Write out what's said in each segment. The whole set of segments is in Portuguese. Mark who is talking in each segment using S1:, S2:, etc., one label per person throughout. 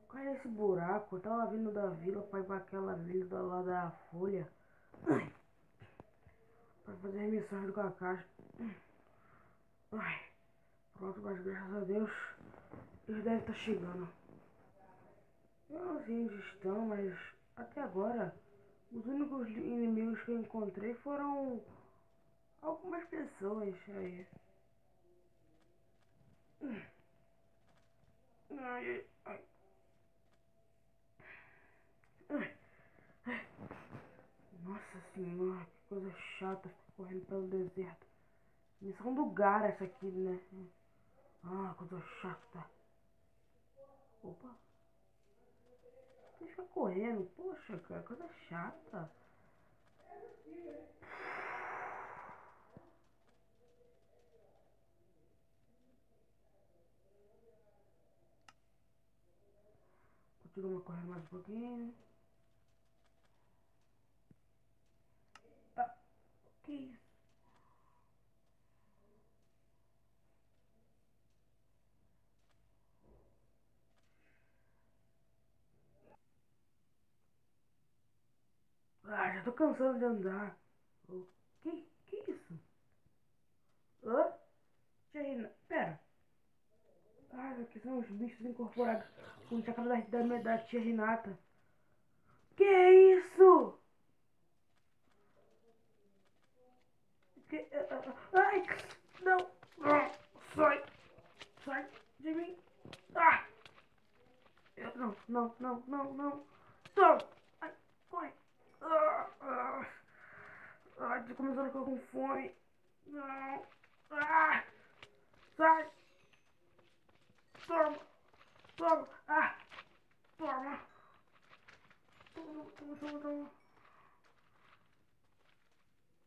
S1: Cai nesse buraco. Eu tava vindo da vila pra ir pra aquela vila lá da Folha. Pra fazer as missões do Kakashi. Ai, pronto, mas graças a Deus eles devem estar chegando. Eu não sei onde estão, mas até agora os únicos inimigos que eu encontrei foram algumas pessoas aí. Ai, ai, ai. Nossa senhora, que coisa chata ficar correndo pelo deserto. Missão do Gara essa aqui, né? Ah, coisa chata. Opa, deixa correndo. Poxa, cara, coisa chata. Continua correndo mais um pouquinho. Ah, que isso? Ah, já tô cansado de andar. Oh, que isso? Hã? Tia Renata, pera. Ah, aqui são os bichos incorporados com o chakra da tia Renata. Que é isso? Ai, não. Ah, sai, sai de mim. Ah, não. Não. Ai, corre. Ai, tô começando a ficar com fome. Não. Ah, sai. Toma. Toma. Ah, toma.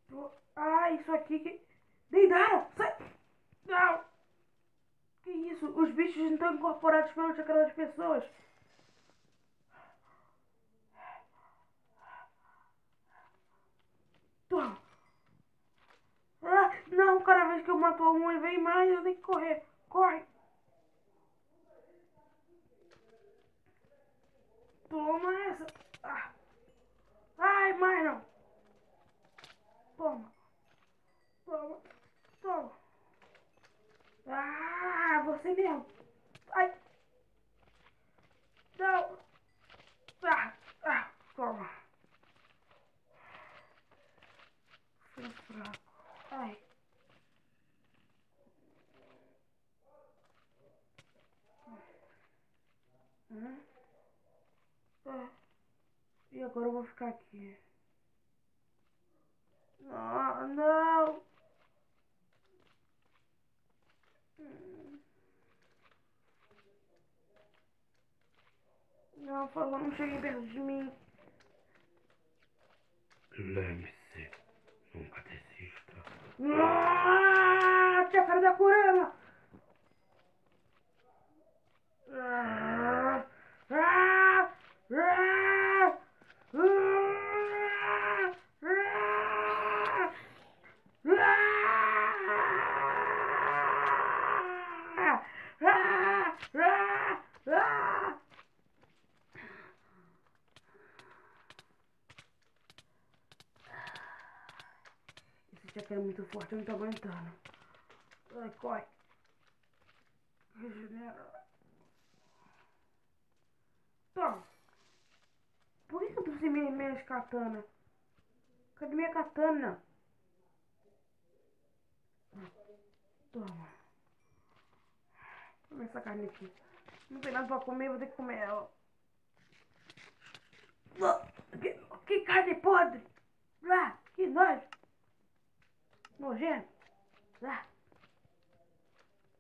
S1: Toma. Ah, isso aqui que... Deidara! Sai! Não! Que isso? Os bichos não estão incorporados pelo chakra das pessoas. Toma! Ah, não, cada vez que eu mato um, ele vem mais, eu tenho que correr. Corre! Toma essa! Ah. Ai, mais não! Toma! Toma! Toma! Ah, você mesmo! Ai! Não! Toma! Foi fraco. Ai! Hum? Ah, e agora eu vou ficar aqui. Ah, não! Não, por favor, não cheguem perto de mim.
S2: Lembre-se, nunca desista.
S1: Ah, tia cara da Kurama! Ah, ah, ah, esse tia é muito forte, eu não tô aguentando. Ai, corre. Regenera. Toma. Por que eu trouxe minhas katanas? Cadê minha katana? Toma. Vou comer essa carne aqui. Não tem nada pra comer, vou ter que comer ela. Que carne podre! Ah, que nojo! Nojento!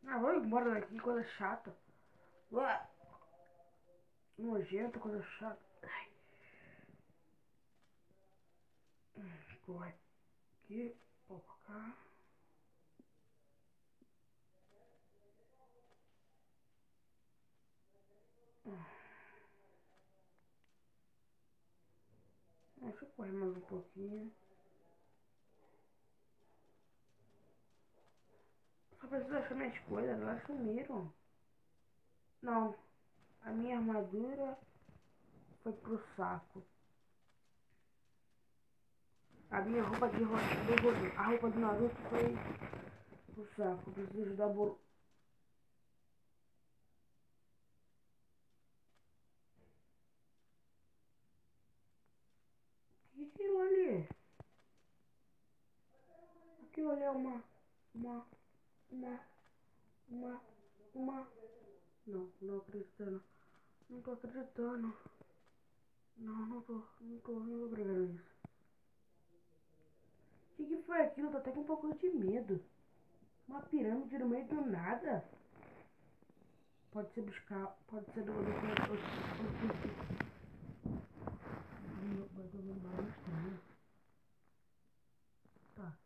S1: Vou embora daqui, coisa chata. Nojento, coisa chata. Ai. Corre aqui, pô, pra cá. Deixa eu correr mais um pouquinho. Só preciso achar minhas coisas, elas sumiram. Não. A minha armadura foi pro saco. A minha roupa de rosto, a roupa do Naruto foi pro saco. Preciso da O que é aquilo ali? Aquilo ali é uma... Não acreditando. Não tô acreditando. Não tô acreditando nisso. O que foi aquilo? Tô até com um pouco de medo. Uma pirâmide no meio do nada. Pode ser buscar. Pode ser do outro. Tá.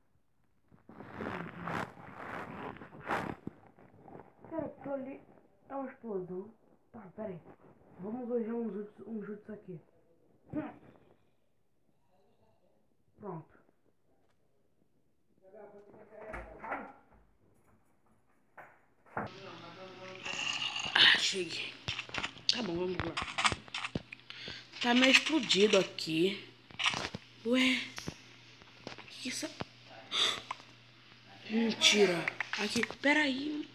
S1: Cara, tô ali. É uma explosão. Tá, pera aí. Vamos usar um jutsu aqui. Pronto. Cheguei. Tá bom, vamos lá. Tá meio explodido aqui. Ué. Que isso? Mentira. Aqui, peraí.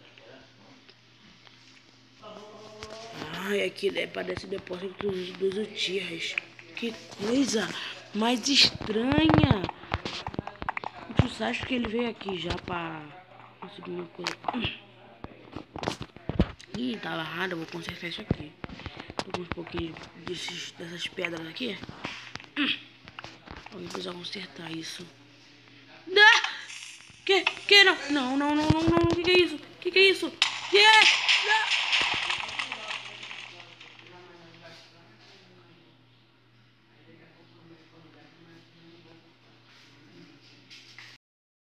S1: Ai, aqui parece o depósito dos Uchihas. Que coisa mais estranha. O Sasuke que ele veio aqui já pra conseguir uma coisa. Ih, tava errado, eu vou consertar isso aqui. Tô com uns pouquinhos dessas pedras aqui. Vou precisar consertar isso. Que? Não. Que é isso? Que é isso? Que?